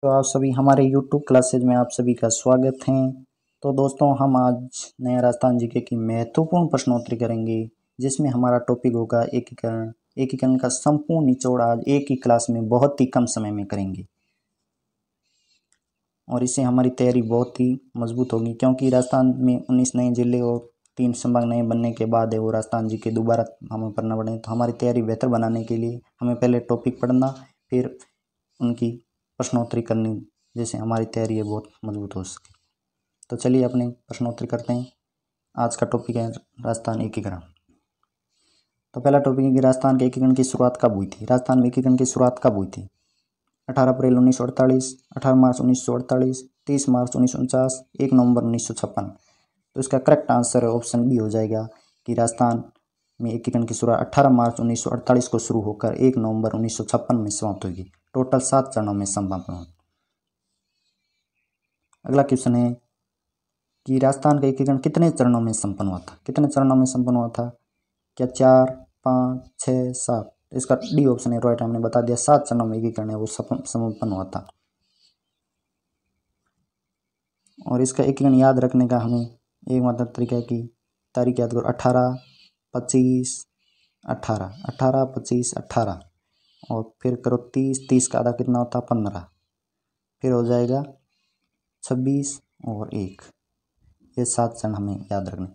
तो आप सभी हमारे YouTube क्लासेज में आप सभी का स्वागत है। तो दोस्तों हम आज नया राजस्थान जीके की महत्वपूर्ण प्रश्नोत्तरी करेंगे, जिसमें हमारा टॉपिक होगा एकीकरण। एकीकरण का संपूर्ण निचोड़ आज एक ही क्लास में बहुत ही कम समय में करेंगे और इससे हमारी तैयारी बहुत ही मजबूत होगी, क्योंकि राजस्थान में 19 नए जिले और 3 संभाग नए बनने के बाद है वो राजस्थान जीके दोबारा हमें पढ़ना पड़े। तो हमारी तैयारी बेहतर बनाने के लिए हमें पहले टॉपिक पढ़ना, फिर उनकी प्रश्नोत्तरी करनी, जिससे हमारी तैयारी है बहुत मजबूत हो सके। तो चलिए अपने प्रश्नोत्तरी करते हैं। आज का टॉपिक है राजस्थान एकीकरण। तो पहला टॉपिक है कि राजस्थान के एकीकरण की शुरुआत कब हुई थी। राजस्थान में एकीकरण की शुरुआत कब हुई थी? 18 अप्रैल 1948, 18 मार्च 1948, 30 मार्च 1949, 1 नवंबर 1956। तो इसका करेक्ट आंसर ऑप्शन बी हो जाएगा कि राजस्थान में एकीकरण की शुरुआत 18 मार्च 1948 को शुरू होकर 1 नवंबर 1956 में समाप्त होगी। टोटल 7 चरणों में समापन हुआ। अगला क्वेश्चन है कि राजस्थान का एकीकरण कितने चरणों में संपन्न हुआ था। कितने चरणों में संपन्न हुआ था? क्या 4, 5, 6, 7? इसका डी ऑप्शन है राइट। हमने बता दिया 7 चरणों में एकीकरण है वो संपन्न हुआ था। और इसका एकीकरण याद रखने का हमें एक मात्र तरीका है कि तारीख याद करो। 18, 25, 18, 18, 25, 18 और फिर करो 30, 30 का आधा कितना होता है? 15। फिर हो जाएगा 26 और 1। ये 7 चरण हमें याद रखने।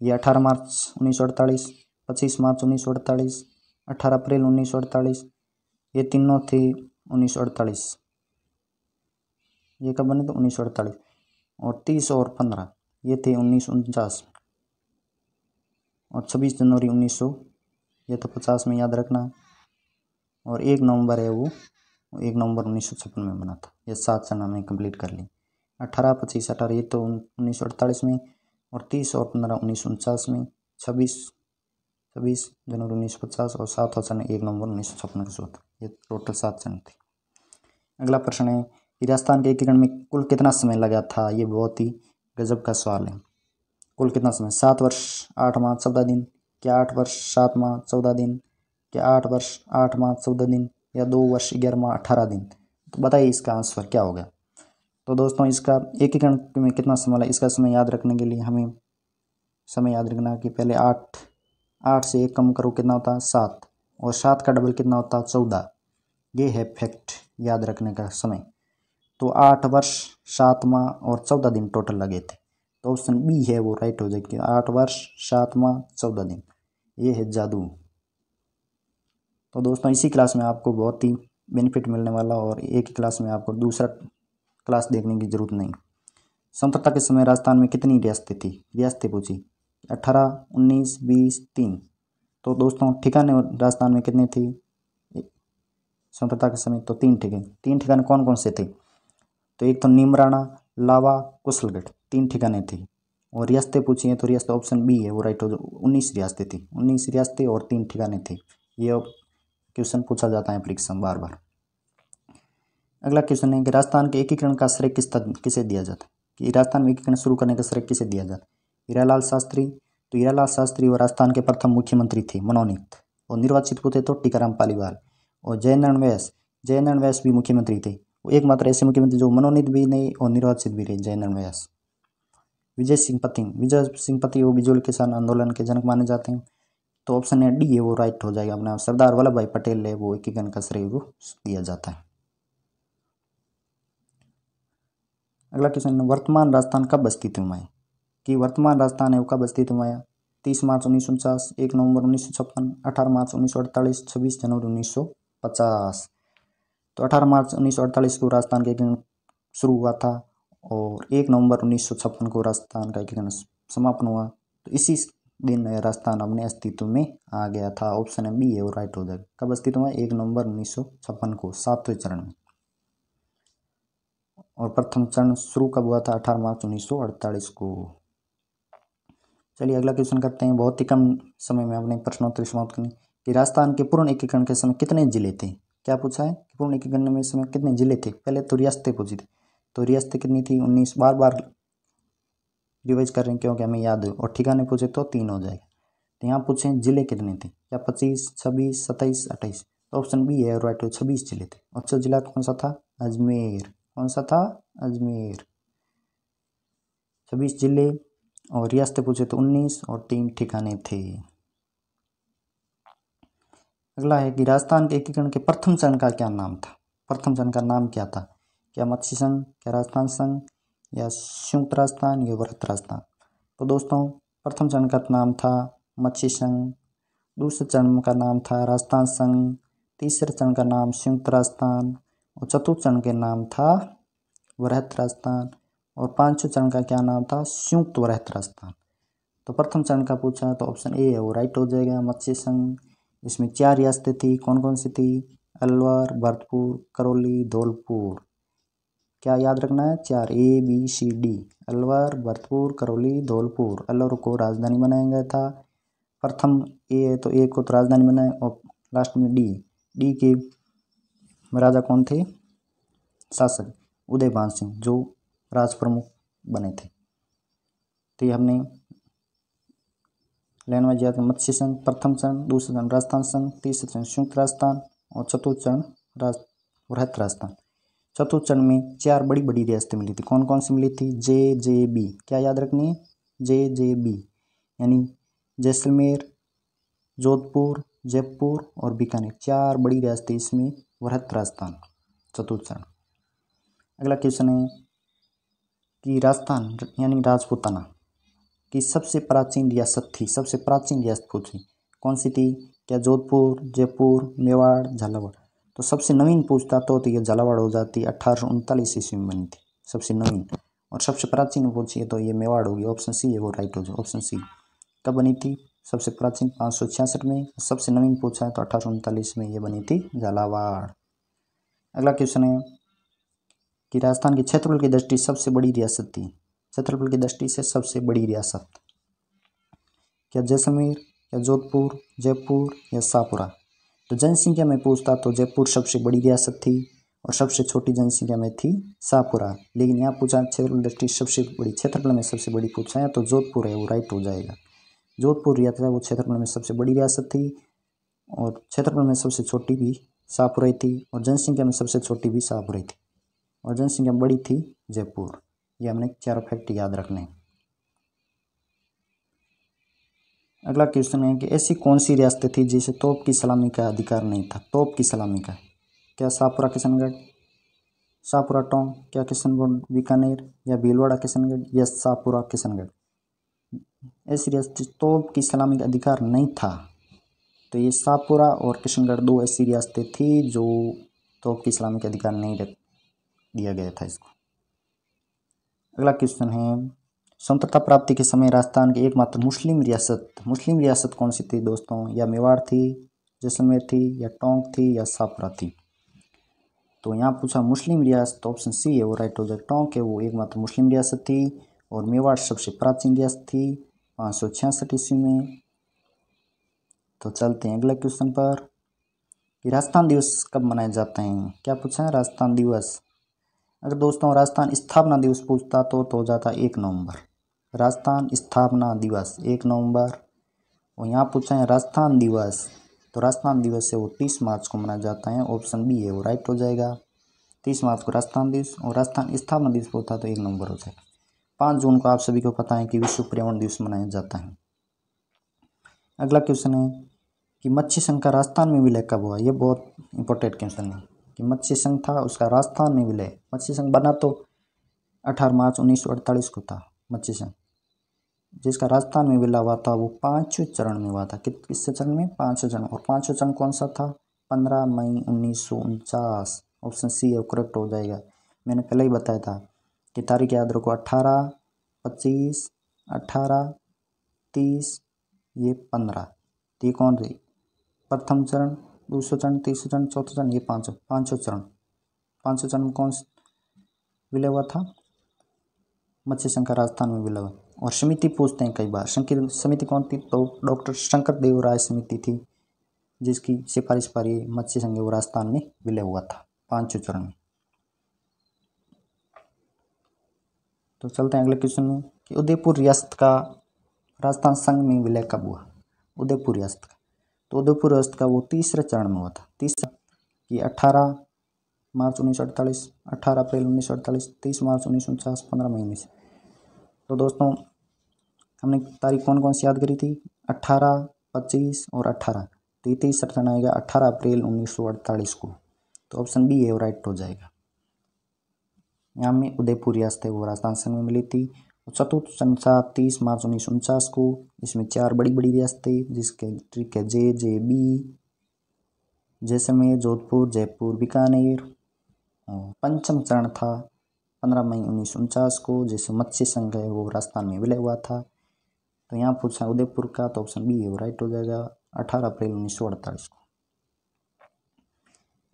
ये 18 मार्च 1948, 25 मार्च 1948, 18 अप्रैल 1948, ये तीनों थे 1948। ये कब बने थे? 1948। और 30 और 15 ये थे 1949। और 26 जनवरी 1900 ये तो 50 में याद रखना। और 1 नवंबर है वो 1 नवंबर 1956 में बना था। ये 7 चरण हमने कंप्लीट कर ली। 18, 25, 18 ये तो 1948 में, और 30 और 15 1949 में, 26 जनवरी 1950 और 7वां चरण 1 नवंबर 1956 को शुरू था। ये टोटल 7 चरण थे। अगला प्रश्न है कि राजस्थान के एकीकरण में कुल कितना समय लगा था। ये बहुत ही गजब का सवाल है। कुल कितना समय? 7 वर्ष 8 माह 14 दिन, क्या 8 वर्ष 7 माह 14 दिन, क्या 8 वर्ष 8 माह 14 दिन, या 2 वर्ष 11 माह 18 दिन? तो बताइए इसका आंसर क्या होगा। तो दोस्तों इसका एकीकरण में कितना समय लगा, इसका समय याद रखने के लिए हमें समय याद रखना कि पहले 8 से 1 कम करो कितना होता है? 7, और 7 का डबल कितना होता है? 14। ये है फैक्ट याद रखने का समय। तो 8 वर्ष 7 माह और 14 दिन टोटल लगे थे। तो ऑप्शन बी है वो राइट हो जाएगी। 8 वर्ष 7 माह 14 दिन, ये है जादू। तो दोस्तों इसी क्लास में आपको बहुत ही बेनिफिट मिलने वाला, और एक ही क्लास में आपको दूसरा क्लास देखने की जरूरत नहीं। स्वतंत्रता के समय राजस्थान में कितनी रियासतें थी? रियासतें पूछी 18, 19, 20, 3। तो दोस्तों ठिकाने राजस्थान में कितने थे स्वतंत्रता के समय? तो 3 ठिकाने। 3 ठिकाने कौन कौन से थे? तो एक तो नीमराणा, लावा, कुशलगढ़, 3 ठिकाने थे। और रियासतें पूछी हैं तो रियासत ऑप्शन बी है वो राइट हो जाए। 19 रियासतें थी, 19 रियासतें और 3 ठिकाने थे। ये क्वेश्चन पूछा जाता है परीक्षा में बार बार। अगला क्वेश्चन है कि राजस्थान के एकीकरण का श्रेय किसे दिया जाता है। कि राजस्थान में एकीकरण शुरू करने का श्रेय किसे दिया जाता है? हीरालाल शास्त्री। तो हीरालाल शास्त्री वो राजस्थान के प्रथम मुख्यमंत्री थे मनोनीत, और निर्वाचित हुए थे तो टीकाराम पालीवाल। और जयनारायण व्यास भी मुख्यमंत्री थे। वो एकमात्र ऐसे मुख्यमंत्री जो मनोनीत भी नहीं और निर्वाचित भी रहे, जयनारायण व्यास। विजय सिंह पति वो बिजोल किसान आंदोलन के जनक माने जाते हैं। तो ऑप्शन है डी है वो राइट हो जाएगा। अपना सरदार वल्लभ भाई पटेल है वो एकीकरण का श्रेय वो दिया जाता है। अगला क्वेश्चन, वर्तमान राजस्थान कब अस्तित्व में आया। कि वर्तमान राजस्थान है वो कब अस्तित्व में आया? 30 मार्च 1949, 1 नवंबर 1956, 18 मार्च 1948, 26 जनवरी 1950। तो 18 मार्च 1948 को राजस्थान का एकीकरण शुरू हुआ था, और 1 नवंबर 1956 को राजस्थान का एकीकरण समापन हुआ। तो इसी दिन राजस्थान अपने अस्तित्व में आ गया था। ऑप्शन है बी है वो राइट हो जाएगा। कब अस्तित्व में? 1 नवंबर 1956 को, 7वें चरण में। और प्रथम चरण शुरू कब हुआ था? 18 मार्च 1948 को। चलिए अगला क्वेश्चन करते हैं। बहुत ही कम समय में अपने प्रश्नोत्तरी समाप्त करनी। कि राजस्थान के पूर्ण एकीकरण के समय कितने जिले थे? क्या पूछा है? पूर्ण एकीकरण में समय कितने जिले थे? पहले तो रियासतें पूछी थी। तो रियासतें कितनी थी? 19। बार बार रिवाइज कर रहे हैं क्योंकि हमें याद हो। और ठिकाने पूछे तो 3 हो जाएगा। तो यहाँ पूछे जिले कितने थे? क्या 25, 26, 27, 28? तो ऑप्शन बी है राइट हो, 26 जिले थे। और जिला कौन सा था? अजमेर। कौन सा था? अजमेर। 26 जिले और रियासतें पूछे तो 19 और 3 ठिकाने थे। अगला है कि राजस्थान के एकीकरण के प्रथम चरण का क्या नाम था? प्रथम चरण का नाम क्या था? क्या मत्स्य संघ, क्या राजस्थान संघ, या संयुक्त राजस्थान, या वृहत राजस्थान? तो दोस्तों प्रथम चरण का नाम था मत्स्य संघ, दूसरे चरण का नाम था राजस्थान संघ, तीसरे चरण का नाम संयुक्त राजस्थान और चतुर्थ चरण के नाम था वृहत राजस्थान और पांचवें चरण का क्या नाम था? संयुक्त वृहत राजस्थान। तो प्रथम चरण का पूछा है तो ऑप्शन ए है वो राइट हो जाएगा, मत्स्य संघ। इसमें 4 रियासतें थी, कौन कौन सी थी? अलवर, भरतपुर, करौली, धौलपुर। क्या याद रखना है? 4 ABCD, अलवर, भरतपुर, करौली, धौलपुर। अलवर को राजधानी बनाया गया था। प्रथम ए है तो ए को तो राजधानी बनाए और लास्ट में डी के राजा कौन थे? शासक उदयभान सिंह, जो राज प्रमुख बने थे। तो ये हमने लाइन वाइज याद। मत्स्य संघ प्रथम चरण, दूसरा चरण राजस्थान संघ, तीसरा चरण संयुक्त राजस्थान और चतुर्थ चरण वृहत राजस्थान। चतुर्थ चरण में 4 बड़ी बड़ी रियासतें मिली थी, कौन कौन सी मिली थी? JJB। क्या याद रखनी है? JJB यानी जैसलमेर, जोधपुर, जयपुर और बीकानेर। 4 बड़ी रियासतें इसमें वृहत राजस्थान चतुर्थ चरण। अगला क्वेश्चन है कि राजस्थान यानी राजपूताना की सबसे प्राचीन रियासत थी। सबसे प्राचीन रियासत पूछी, कौन सी थी? क्या जोधपुर, जयपुर, मेवाड़, झालावाड़? तो सबसे नवीन पूछता तो ये झालावाड़ हो जाती, 1839 ईस्वी में बनी थी सबसे नवीन। और सबसे प्राचीन पूछिए तो ये मेवाड़ होगी, ऑप्शन सी है वो राइट हो जाए, ऑप्शन सी। कब बनी थी सबसे प्राचीन? 566 में। सबसे नवीन पूछा है तो 1839 में ये बनी थी झालावाड़। अगला क्वेश्चन है कि राजस्थान की क्षेत्रफल की दृष्टि सबसे बड़ी रियासत थी। क्षेत्रफल की दृष्टि से सबसे बड़ी रियासत, क्या जैसलमेर, या जोधपुर, जयपुर या शाहपुरा? तो जनसंख्या में पूछता तो जयपुर सबसे बड़ी रियासत थी और सबसे छोटी जनसंख्या में थी शाहपुरा। लेकिन यहाँ पूछा क्षेत्रफल दृष्टि सबसे बड़ी, क्षेत्रफल में सबसे बड़ी पूछा है तो जोधपुर है वो राइट हो जाएगा। जोधपुर रियासत वो क्षेत्रफल में सबसे बड़ी रियासत थी और क्षेत्रफल में सबसे छोटी भी शाहपुरा ही थी और जनसंख्या में सबसे छोटी भी शाहपुरा ही थी और जनसंख्या बड़ी थी जयपुर। ये हमने 4 फैक्ट याद रखने हैं। अगला क्वेश्चन है कि ऐसी कौन सी रियासतें थी जिसे तोप की सलामी का अधिकार नहीं था? तोप की सलामी का, क्या शाहपुरा किशनगढ़, शाहपुरा टोंक, क्या किशनगढ़ बीकानेर, या भीलवाड़ा किशनगढ़, या शाहपुरा किशनगढ़? ऐसी रियासत तोप की सलामी का अधिकार नहीं था तो ये शाहपुरा और किशनगढ़ 2 ऐसी रियासतें थी जो तोप की सलामी का अधिकार नहीं दिया गया था इसको। अगला क्वेश्चन है स्वतंत्रता प्राप्ति के समय राजस्थान की एकमात्र मुस्लिम रियासत कौन सी थी दोस्तों? या मेवाड़ थी, जैसलमेर थी, या टोंक थी, या शाहपुरा थी? तो यहाँ पूछा मुस्लिम रियासत, ऑप्शन सी है वो राइट हो जाए। टोंक है वो एकमात्र मुस्लिम रियासत थी और मेवाड़ सबसे प्राचीन रियासत थी 566 ईस्वी में। तो चलते हैं अगले क्वेश्चन पर कि राजस्थान दिवस कब मनाए जाते हैं? क्या पूछा है? राजस्थान दिवस। अगर दोस्तों राजस्थान स्थापना दिवस पूछता तो हो जाता 1 नवंबर। राजस्थान स्थापना दिवस 1 नवंबर। और यहाँ पूछा है राजस्थान दिवस, तो राजस्थान दिवस है वो 30 मार्च को मनाया जाता है, ऑप्शन बी है वो राइट हो जाएगा। 30 मार्च को राजस्थान दिवस और राजस्थान स्थापना दिवस होता तो 1 नवंबर हो जाएगा। 5 जून को आप सभी को पता है कि विश्व पर्यावरण दिवस मनाया जाता है। अगला क्वेश्चन है कि मत्स्य संघ का राजस्थान में विलय कब हुआ? ये बहुत इंपॉर्टेंट क्वेश्चन है कि मत्स्य संघ था उसका राजस्थान में विलय। मत्स्य संघ बना तो 18 मार्च 1948 को था मत्स्य संघ, जिसका राजस्थान में विलय हुआ था वो 5वें चरण में हुआ था। किससे चरण में? 5वें चरण। और 5वां चरण कौन सा था? 15 मई 1949, ऑप्शन सी है करेक्ट हो जाएगा। मैंने पहले ही बताया था कि तारीख याद रखो 18, 25, 18, 30, ये 15। तो ये कौन रही? प्रथम चरण, दूसरा चरण, तीसरा चरण, चौथा चरण, ये पांचवा चरण। 5वें चरण में कौन विलय हुआ था? मत्स्य संघ का राजस्थान में विलय हुआ। और समिति पूछते हैं कई बार, समिति कौन थी? तो डॉक्टर शंकर देव राय समिति थी जिसकी सिफारिश पर ये मत्स्य संघ वो राजस्थान में विलय हुआ था 5वें चरण में। तो चलते हैं अगले क्वेश्चन में कि उदयपुर रियासत का राजस्थान संघ में विलय कब हुआ? उदयपुर रियासत का, तो उदयपुर रियासत का वो 3रे चरण में हुआ था। तीसरा कि 18 मार्च 1948, 18 अप्रैल 1948, 30 मार्च 1949, 15 मई 19। तो दोस्तों हमने तारीख कौन कौन सी याद करी थी? 18, 25 और 18। तो ये 30 टर्न आएगा 18 अप्रैल 1948 को। तो ऑप्शन बी है वो राइट हो जाएगा। यहाँ में उदयपुर रियासत है वो राजस्थान संघ में मिली थी। चतुर्थ चंद था 30 मार्च 1949 को। इसमें 4 बड़ी बड़ी रियासतें जिसके ट्रिक है जे बी, जैसलमेर, जोधपुर, जयपुर, बीकानेर। और पंचम चरण था 15 मई 1949 को, जैसे मत्स्य संघ है वो राजस्थान में विलय हुआ था। तो यहाँ पूछा उदयपुर का, तो ऑप्शन बी है वो राइट हो जाएगा 18 अप्रैल 1948 को।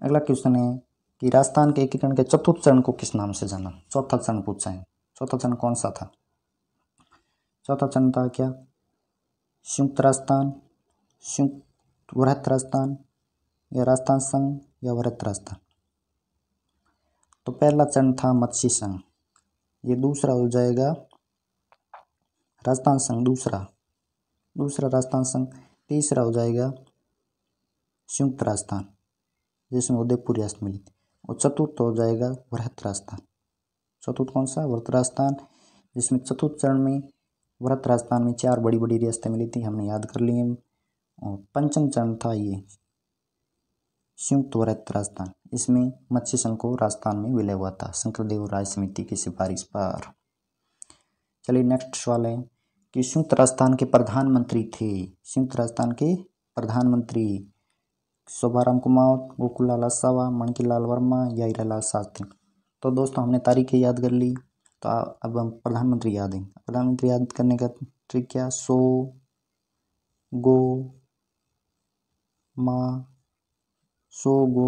अगला क्वेश्चन है कि राजस्थान के एकीकरण के चतुर्थ चरण को किस नाम से जाना? चौथा चरण पूछा है। चौथा चरण कौन सा था? चौथा चरण था क्या? संयुक्त राजस्थान, संयुक्त वृहत राजस्थान, या राजस्थान संघ, या वृहत राजस्थान? तो पहला चरण था मत्स्य संघ, ये दूसरा हो जाएगा राजस्थान संघ, दूसरा राजस्थान संघ। तीसरा हो जाएगा संयुक्त राजस्थान जिसमें उदयपुर रियासत मिली थी। और चतुर्थ हो जाएगा वृहत राजस्थान। चतुर्थ कौन सा? वृहत राजस्थान, जिसमें चतुर्थ चरण में वृहत राजस्थान में 4 बड़ी बड़ी रियासतें मिली थी, हमने याद कर लिए। और पंचम चरण था ये संयुक्त वृहत राजस्थान, इसमें मत्स्य संघ को राजस्थान में विलय हुआ था शंकरदेव राय समिति की सिफारिश पर। चलिए नेक्स्ट सवाल है कि संयुक्त राजस्थान के प्रधानमंत्री थे। संयुक्त राजस्थान के प्रधानमंत्री शोभाराम कुमावत, गोकुललाल आसावा, मणिलाल वर्मा या हीरालाल शास्त्री? तो दोस्तों हमने तारीखें याद कर ली, तो अब हम प्रधानमंत्री याद हैं। प्रधानमंत्री याद करने का ट्रिक क्या? सो गो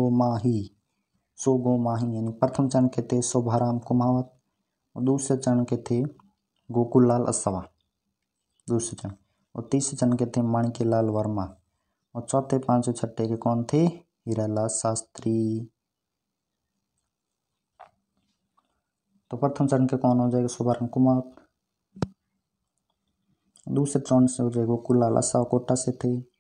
माही यानी प्रथम चरण के थे शोभाराम कुमावत, और दूसरे चरण के थे गोकुललाल आसावा दूसरे चरण, और तीसरे चरण के थे माणिक्यलाल वर्मा, और चौथे, पांचवें, छठे के कौन थे? हीरालाल शास्त्री। तो प्रथम चरण के कौन हो जाएगा? शोभाराम कुमावत। दूसरे चरण से हो जाएगा गोकुललाल आसावा, कोटा से थे।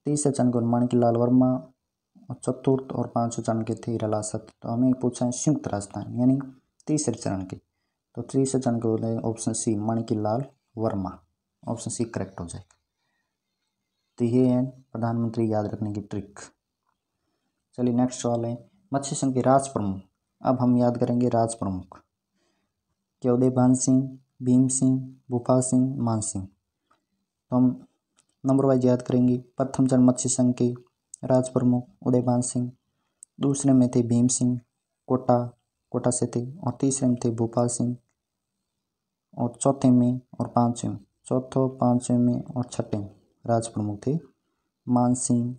तीसरे चरण को माणिक्यलाल वर्मा, और चतुर्थ और पांचवें चरण के थे हीरालाल शास्त्री। तो हमें पूछा है संयुक्त राजस्थान यानी तीसरे चरण के, तो तीसरे चरण के बोले option C Manikyalal Verma. Option C correct हो जाएगा। तो ये है प्रधानमंत्री याद रखने की ट्रिक। चलिए नेक्स्ट सवाल है मत्स्य संघ के राज प्रमुख। अब हम याद करेंगे राज प्रमुख। क्या? उदयभान सिंह, भीम सिंह, भूपाल सिंह, मान सिंह। तो हम नंबर वाइज याद करेंगे। प्रथम चरण मत्स्य संघ के राज प्रमुख उदयभान सिंह, दूसरे में थे भीम सिंह, कोटा से थे, और तीसरे में थे भूपाल सिंह, और चौथे में और पांचवें, चौथे, पांचवें में और छठे में राज प्रमुख थे मान सिंह।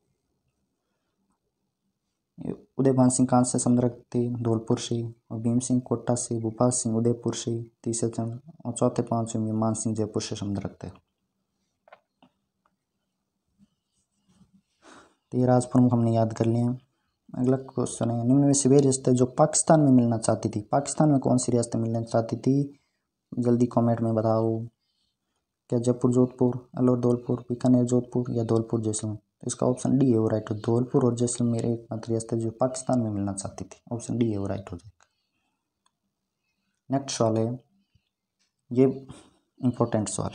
उदयभान सिंह कहाँ से समझ थे? धौलपुर से, और भीम सिंह कोटा से, भूपाल सिंह उदयपुर से तीसरे चरण, और चौथे पांचवें में मान सिंह जयपुर से समझ थे। तो ये राज प्रमुख हमने याद कर लिए हैं। अगला क्वेश्चन है निम्न में से वे रियासतें जो पाकिस्तान में मिलना चाहती थी। पाकिस्तान में कौन सी रियासतें मिलना चाहती थी? जल्दी कमेंट में बताओ। क्या जयपुर जोधपुर, अलवर धौलपुर, बीकानेर जोधपुर, या धौलपुर जैसलमेर? इसका ऑप्शन डी है वो राइट हो। धौलपुर और जैसलमेर एकमात्र रियासतें जो पाकिस्तान में मिलना चाहती थी। ऑप्शन डी है वो राइट हो जाएगा। नेक्स्ट सवाल है, ये इंपॉर्टेंट सवाल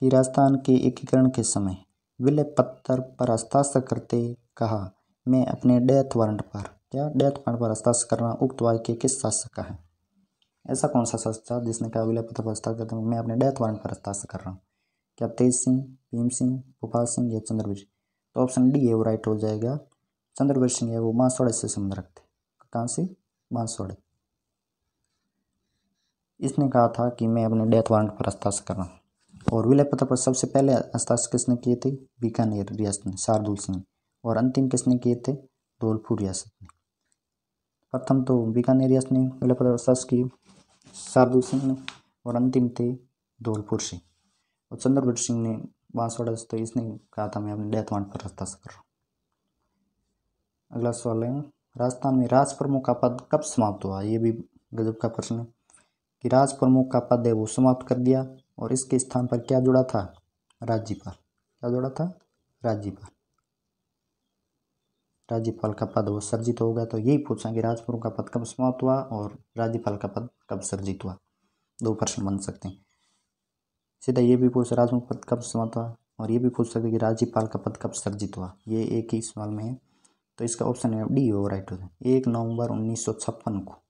कि राजस्थान के एकीकरण के समय विलय पत्र पर हस्ताक्षर करते कहा मैं अपने डेथ वारंट पर। क्या? डेथ वारंट पर हस्ताक्षर करना उक्त वाक्य किस शासक का है? ऐसा कौन सा शासक था जिसने कहा विलय पत्र पर हस्ताक्षर करते मैं अपने डेथ वारंट पर हस्ताक्षर कर रहा हूँ? क्या तेज सिंह, भीम सिंह, भोपाल सिंह, या चंद्रवीर सिंह? तो ऑप्शन डी है वो राइट हो जाएगा। चंद्रवीर सिंह है वो बांसवाड़े से संबंध रखते। कहाँ से? बांसवाड़े। इसने कहा था कि मैं अपने डेथ वारंट पर हस्ताक्षर कर रहा हूँ। और विलय पत्र पर सबसे पहले हस्ताक्षर किसने किए थे? बीकानेर रियासत ने, शार्दुल सिंह। और अंतिम किसने किए थे? धौलपुर रियासत ने। प्रथम तो बीकानेर रियासत ने विलय पत्र हस्ताक्षर किए, शार्दुल सिंह ने, और अंतिम थे धौलपुर सिंह। और चंद्रवीर सिंह ने बांसवाड़ा से, तो इसने कहा था मैं अपने डेथ वारंट पर हस्ताक्षर कर रहा हूँ। अगला सवाल है राजस्थान में राज प्रमुख का पद कब समाप्त हुआ? ये भी गजब का प्रश्न है कि राज प्रमुख का पद है वो समाप्त कर दिया, और इसके स्थान पर क्या जुड़ा था? राज्यपाल। क्या जुड़ा था? राज्यपाल। राज्यपाल का पद वो सर्जित होगा। तो यही पूछा कि राजपुरों का पद कब समाप्त हुआ और राज्यपाल का पद कब सर्जित हुआ। 2 प्रश्न बन सकते हैं। सीधा ये भी पूछ राजपुरों का पद कब समाप्त हुआ और ये भी पूछ सकते कि राज्यपाल का पद कब सर्जित हुआ। ये एक ही सवाल में है, तो इसका ऑप्शन है डी हो राइट हो जाए। 1 नवंबर 1956 को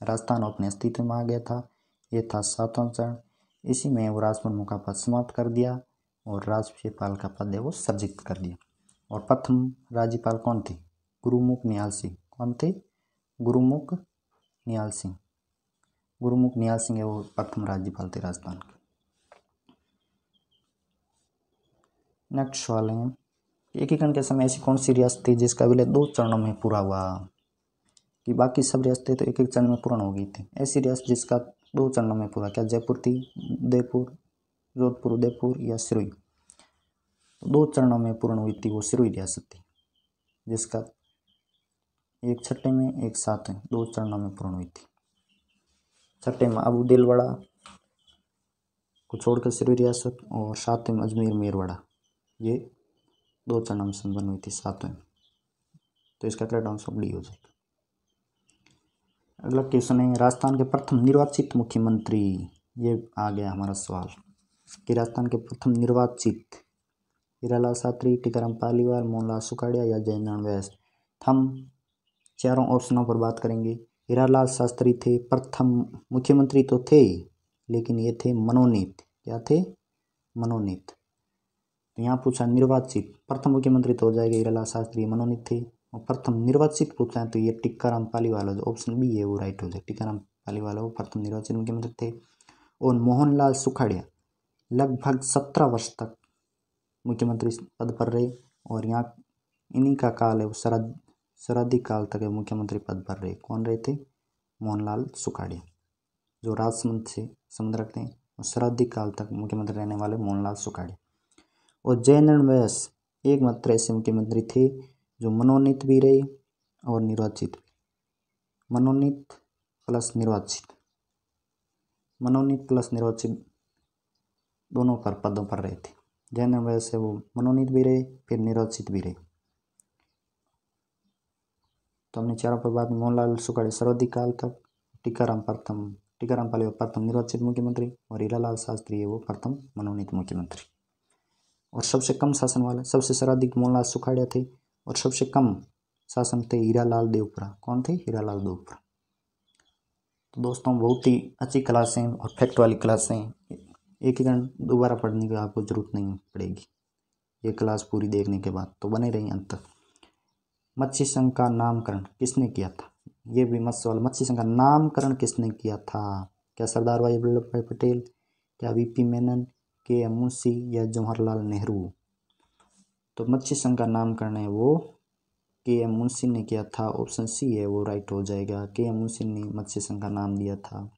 राजस्थान अपने अस्तित्व में आ गया था। ये था 7वां चरण। इसी में वो राजप्रमुख का पद समाप्त कर दिया और राज्यपाल का पद है वो सर्जित कर दिया। और प्रथम राज्यपाल कौन थे? गुरुमुख निहाल सिंह। कौन थे? गुरुमुख निहाल सिंह। गुरुमुख निहाल सिंह है वो प्रथम राज्यपाल थे राजस्थान के। नेक्स्ट सवाल है, एकीकरण के समय ऐसी कौन सी रियासत थी जिसका विलय 2 चरणों में पूरा हुआ? कि बाकी सब रियासतें तो 1-1 चरण में पूर्ण हो गई थी, ऐसी रियासत जिसका 2 चरणों में पूरा। क्या जयपुर थी, उदयपुर, जोधपुर, उदयपुर या सिरोही? तो 2 चरणों में पूर्ण हुई थी वो सिरोही रियासत थी, जिसका 1 छठे में 1 सातवें 2 चरणों में पूर्ण हुई थी। छठे में अबू दिलवाड़ा को छोड़कर सिरोही रियासत और 7वें में अजमेर मेरवाड़ा, ये 2 चरणों में संपन्न हुई थी 7वें। तो इसका करेक्ट आंसर डी हो जाएगा। अगला क्वेश्चन है, राजस्थान के प्रथम निर्वाचित मुख्यमंत्री। ये आ गया हमारा सवाल कि राजस्थान के प्रथम निर्वाचित हीरालाल शास्त्री, टीकाराम पालीवाल, मोहनलाल सुखाड़िया या जयनारायण व्यास। हम चारों ऑप्शनों पर बात करेंगे। हीरालाल शास्त्री थे प्रथम मुख्यमंत्री तो थे, लेकिन ये थे मनोनीत। क्या थे? मनोनीत। तो यहाँ पूछा निर्वाचित, प्रथम मुख्यमंत्री तो हो जाएगा हीरालाल शास्त्री, मनोनीत थे। और प्रथम निर्वाचित पूछा है तो ये टीकाराम पालीवाल, जो ऑप्शन बी है वो राइट हो जाए। टीकाराम पालीवाल वो प्रथम निर्वाचित मुख्यमंत्री थे। और मोहनलाल सुखाड़िया लगभग 17 वर्ष तक मुख्यमंत्री पद पर रहे और यहाँ इन्हीं का काल है वो सर्वाधिक काल तक मुख्यमंत्री पद पर रहे। कौन रहे थे? मोहनलाल सुखाड़िया, जो राजसमंद से संबंध रखते हैं और सर्वाधिक काल तक मुख्यमंत्री रहने वाले मोहनलाल सुखाड़िया। और जयनारायण व्यास एकमात्र ऐसे मुख्यमंत्री थे जो मनोनीत भी रहे और निर्वाचित भी। मनोनीत प्लस निर्वाचित, मनोनीत प्लस निर्वाचित दोनों पर पदों पर रहे थे। जयनारायण व्यास से वो मनोनीत भी रहे फिर निर्वाचित भी रहे। तो हमने चारों पर बात, मोहनलाल सुखाड़िया सर्वाधिक काल तक, टीकाराम पालीवाल प्रथम निर्वाचित मुख्यमंत्री और हीरालाल शास्त्री है वो प्रथम मनोनीत मुख्यमंत्री। और सबसे कम शासन वाला, सबसे सर्वाधिक मोहनलाल सुखाड़िया थे और सबसे कम शासन थे हीरालाल देवपुरा। कौन थे? हीरालाल देवपुरा। तो दोस्तों बहुत ही अच्छी क्लासें और फैक्ट वाली क्लासें, एकीकरण दोबारा पढ़ने की आपको जरूरत नहीं पड़ेगी ये क्लास पूरी देखने के बाद, तो बने रहिए अंत तक। मत्स्य संघ का नामकरण किसने किया था? ये भी मस्त सवाल। मत्स्य संघ का नामकरण किसने किया था? क्या सरदार वल्लभ भाई पटेल, क्या वीपी मेनन, के.एम. मुंशी या जवाहरलाल नेहरू? तो मत्स्य संघ का नामकरण है वो के.एम. मुंशी ने किया था। ऑप्शन सी है वो राइट हो जाएगा। के.एम. मुंशी ने मत्स्य संघ का नाम दिया था।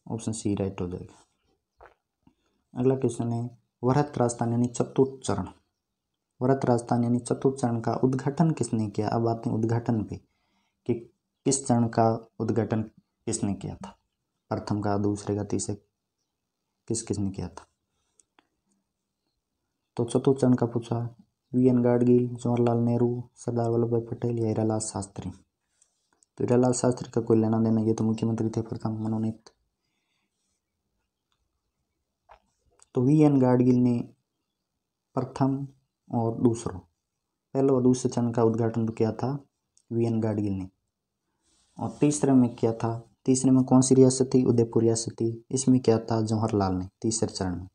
ऑप्शन सी राइट हो जाएगा। अगला क्वेश्चन है, वृहत राजस्थान यानी चतुर्थ चरण, वृहत राजस्थान यानी चतुर्थ चरण का उद्घाटन किसने किया? अब आते हैं उद्घाटन पे कि किस चरण का उद्घाटन किसने किया था, प्रथम का, दूसरे का, तीसरे, किसने किया था? तो चतुर्थ चरण का पूछा, वी.एन. गाडगिल, जवाहरलाल नेहरू, सरदार वल्लभ भाई पटेल या हीरालाल शास्त्री। तो हीरालाल शास्त्री का कोई लेना देना, ये तो मुख्यमंत्री थे प्रथम मनोनीत। तो वी.एन. गाडगिल ने प्रथम और दूसरों, पहले और दूसरे चरण का उद्घाटन तो किया था वी.एन. गाडगिल ने। और तीसरे में क्या था? तीसरे में कौन सी रियासत थी? उदयपुर रियासत थी। इसमें क्या था? जवाहरलाल ने तीसरे चरण में।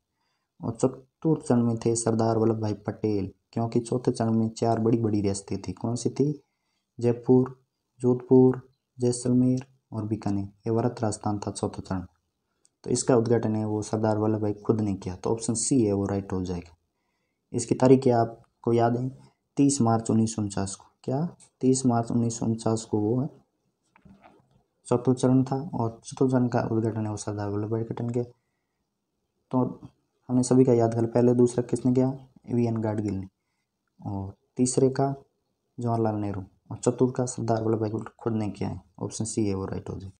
और चतुर्थ चरण में थे सरदार वल्लभ भाई पटेल, क्योंकि चौथे चरण में 4 बड़ी बड़ी रियासतें थी। कौन सी थी? जयपुर, जोधपुर, जैसलमेर और बीकानेर। ये वृहत राजस्थान था चौथा चरण। तो इसका उद्घाटन है वो सरदार वल्लभ भाई खुद ने किया। तो ऑप्शन सी है वो राइट हो जाएगा। इसकी तारीख क्या आपको याद है? 30 मार्च 1949 को। क्या? 30 मार्च 1949 को वो है चतुर्थ चरण था और चतुर्थ चरण का उद्घाटन है वो सरदार वल्लभ भाई पटेल के। तो हमने सभी का याद कर, पहले दूसरा किसने किया? वी.एन. गाडगिल ने। और तीसरे का जवाहरलाल नेहरू और चतुर्थ का सरदार वल्लभ भाई खुद ने किया है। ऑप्शन सी है वो राइट हो जाए।